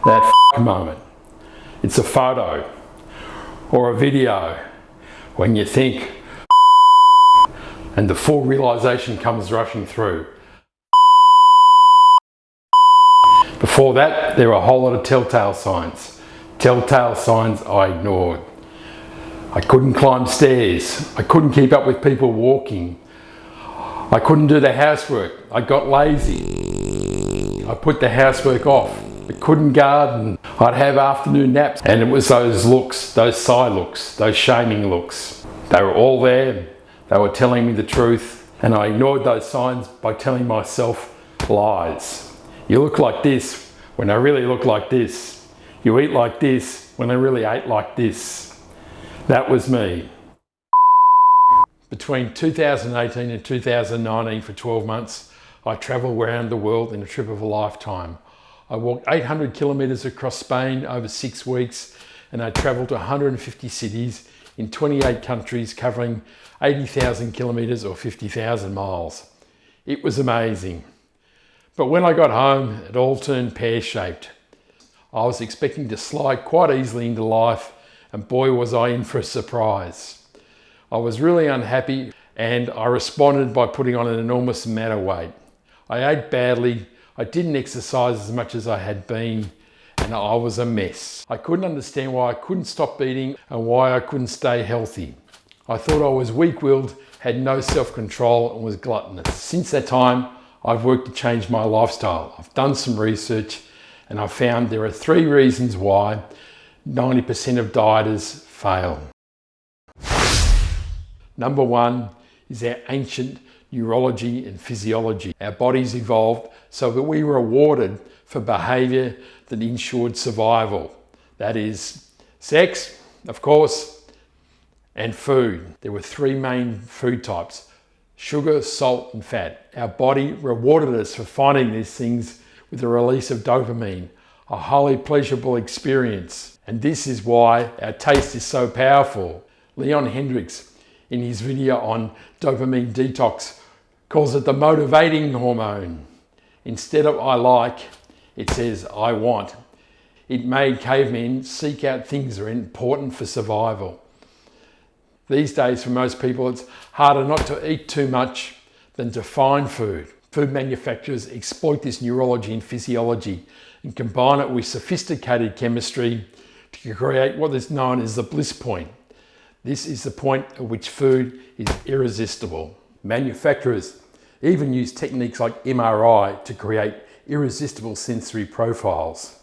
that moment. It's a photo or a video when you think and the full realization comes rushing through. Before that, there were a whole lot of telltale signs. Telltale signs I ignored. I couldn't climb stairs. I couldn't keep up with people walking. I couldn't do the housework. I got lazy. I put the housework off. I couldn't garden. I'd have afternoon naps. And it was those looks, those side looks, those shaming looks. They were all there. They were telling me the truth. And I ignored those signs by telling myself lies. You look like this when I really look like this. You eat like this when I really ate like this. That was me. Between 2018 and 2019, for 12 months, I travelled around the world in a trip of a lifetime. I walked 800 kilometres across Spain over 6 weeks, and I travelled to 150 cities in 28 countries, covering 80,000 kilometres or 50,000 miles. It was amazing. But when I got home, it all turned pear-shaped. I was expecting to slide quite easily into life, and boy was I in for a surprise. I was really unhappy, and I responded by putting on an enormous amount of weight. I ate badly, I didn't exercise as much as I had been, and I was a mess. I couldn't understand why I couldn't stop eating and why I couldn't stay healthy. I thought I was weak-willed, had no self-control, and was gluttonous. Since that time, I've worked to change my lifestyle. I've done some research, and I've found there are 3 reasons why 90% of dieters fail. Number 1 is our ancient neurology and physiology. Our bodies evolved so that we were rewarded for behaviour that ensured survival. That is sex, of course, and food. There were 3 main food types: sugar, salt and fat. Our body rewarded us for finding these things with the release of dopamine, a highly pleasurable experience. And this is why our taste is so powerful. Hendrix, in his video on dopamine detox, calls it the motivating hormone. Instead of I like, it says I want. It made cavemen seek out things that are important for survival. These days, for most people, it's harder not to eat too much than to find food. Food manufacturers exploit this neurology and physiology and combine it with sophisticated chemistry to create what is known as the bliss point. This is the point at which food is irresistible. Manufacturers even use techniques like MRI to create irresistible sensory profiles.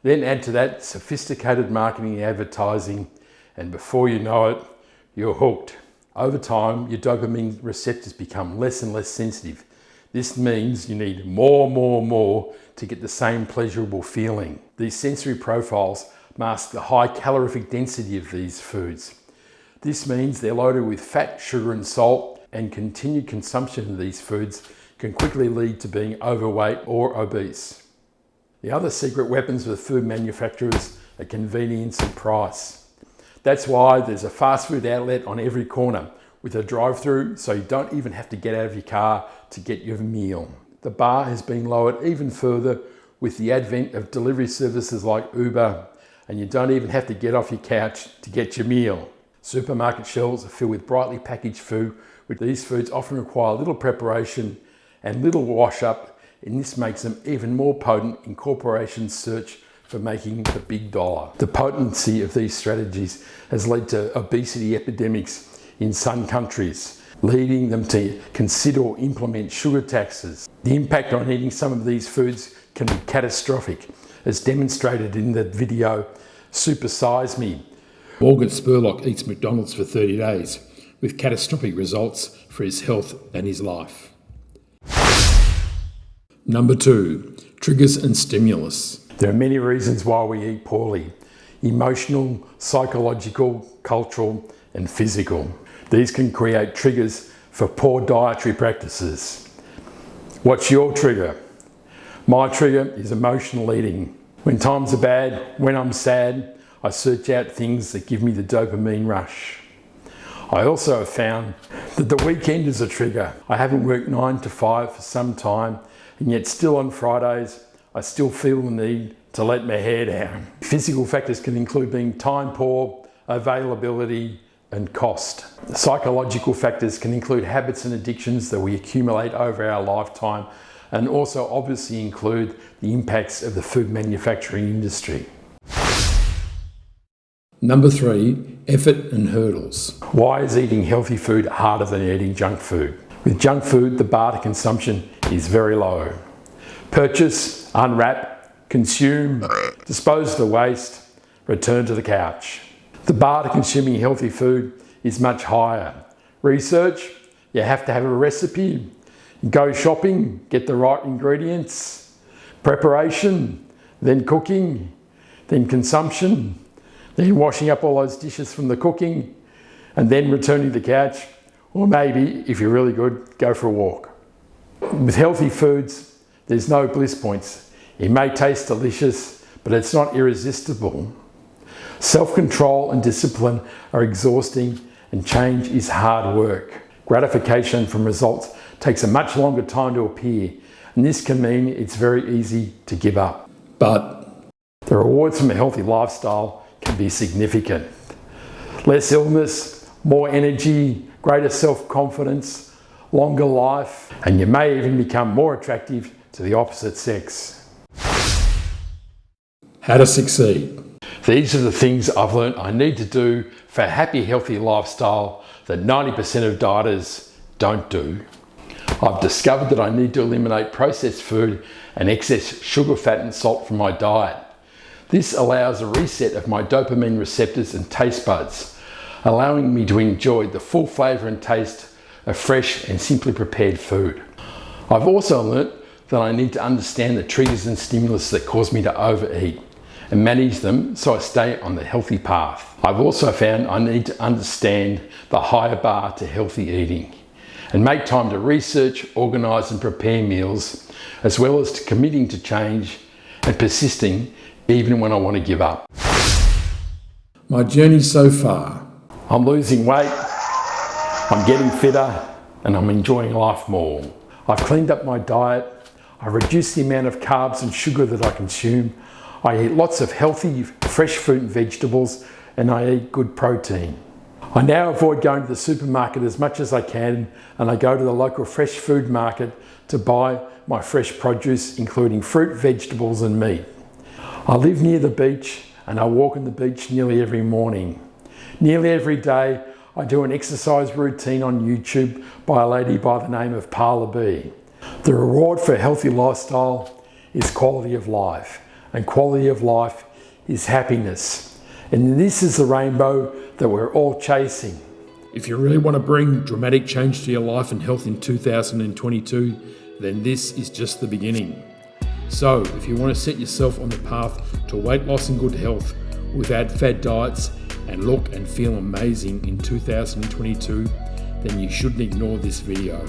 Then add to that sophisticated marketing and advertising, and before you know it, you're hooked. Over time, your dopamine receptors become less and less sensitive. This means you need more to get the same pleasurable feeling. These sensory profiles mask the high calorific density of these foods. This means they're loaded with fat, sugar and salt, and continued consumption of these foods can quickly lead to being overweight or obese. The other secret weapons of food manufacturers are convenience and price. That's why there's a fast food outlet on every corner with a drive-through, so you don't even have to get out of your car to get your meal. The bar has been lowered even further with the advent of delivery services like Uber, and you don't even have to get off your couch to get your meal. Supermarket shelves are filled with brightly packaged food, with these foods often require little preparation and little wash up, and this makes them even more potent in corporations' search for making the big dollar. The potency of these strategies has led to obesity epidemics in some countries, leading them to consider or implement sugar taxes. The impact on eating some of these foods can be catastrophic, as demonstrated in the video Super Size Me. Morgan Spurlock eats McDonald's for 30 days, with catastrophic results for his health and his life. Number 2, triggers and stimulus. There are many reasons why we eat poorly: emotional, psychological, cultural, and physical. These can create triggers for poor dietary practices. What's your trigger? My trigger is emotional eating. When times are bad, when I'm sad, I search out things that give me the dopamine rush. I also have found that the weekend is a trigger. I haven't worked 9 to 5 for some time, and yet still on Fridays, I still feel the need to let my hair down. Physical factors can include being time poor, availability, and cost. Psychological factors can include habits and addictions that we accumulate over our lifetime, and also obviously include the impacts of the food manufacturing industry. Number 3, effort and hurdles. Why is eating healthy food harder than eating junk food? With junk food, the bar to consumption is very low. Purchase, unwrap, consume, dispose of the waste, return to the couch. The bar to consuming healthy food is much higher. Research, you have to have a recipe. Go shopping, get the right ingredients. Preparation, then cooking, then consumption, then washing up all those dishes from the cooking, and then returning to the couch, or maybe, if you're really good, go for a walk. With healthy foods, there's no bliss points. It may taste delicious, but it's not irresistible. Self-control and discipline are exhausting, and change is hard work. Gratification from results takes a much longer time to appear, and this can mean it's very easy to give up. But the rewards from a healthy lifestyle can be significant. Less illness, more energy, greater self-confidence, longer life, and you may even become more attractive to the opposite sex. How to succeed. These are the things I've learned I need to do for a happy, healthy lifestyle that 90% of dieters don't do. I've discovered that I need to eliminate processed food and excess sugar, fat and salt from my diet. This allows a reset of my dopamine receptors and taste buds, allowing me to enjoy the full flavour and taste of fresh and simply prepared food. I've also learnt that I need to understand the triggers and stimulus that cause me to overeat and manage them so I stay on the healthy path. I've also found I need to understand the higher bar to healthy eating and make time to research, organise and prepare meals, as well as to committing to change and persisting even when I want to give up. My journey so far. I'm losing weight, I'm getting fitter, and I'm enjoying life more. I've cleaned up my diet, I've reduced the amount of carbs and sugar that I consume, I eat lots of healthy, fresh fruit and vegetables, and I eat good protein. I now avoid going to the supermarket as much as I can, and I go to the local fresh food market to buy my fresh produce, including fruit, vegetables and meat. I live near the beach and I walk on the beach nearly every morning. Nearly every day I do an exercise routine on YouTube by a lady by the name of Pahla. The reward for a healthy lifestyle is quality of life, and quality of life is happiness. And this is the rainbow that we're all chasing. If you really want to bring dramatic change to your life and health in 2022, then this is just the beginning. So if you want to set yourself on the path to weight loss and good health without fad diets and look and feel amazing in 2022, then you shouldn't ignore this video.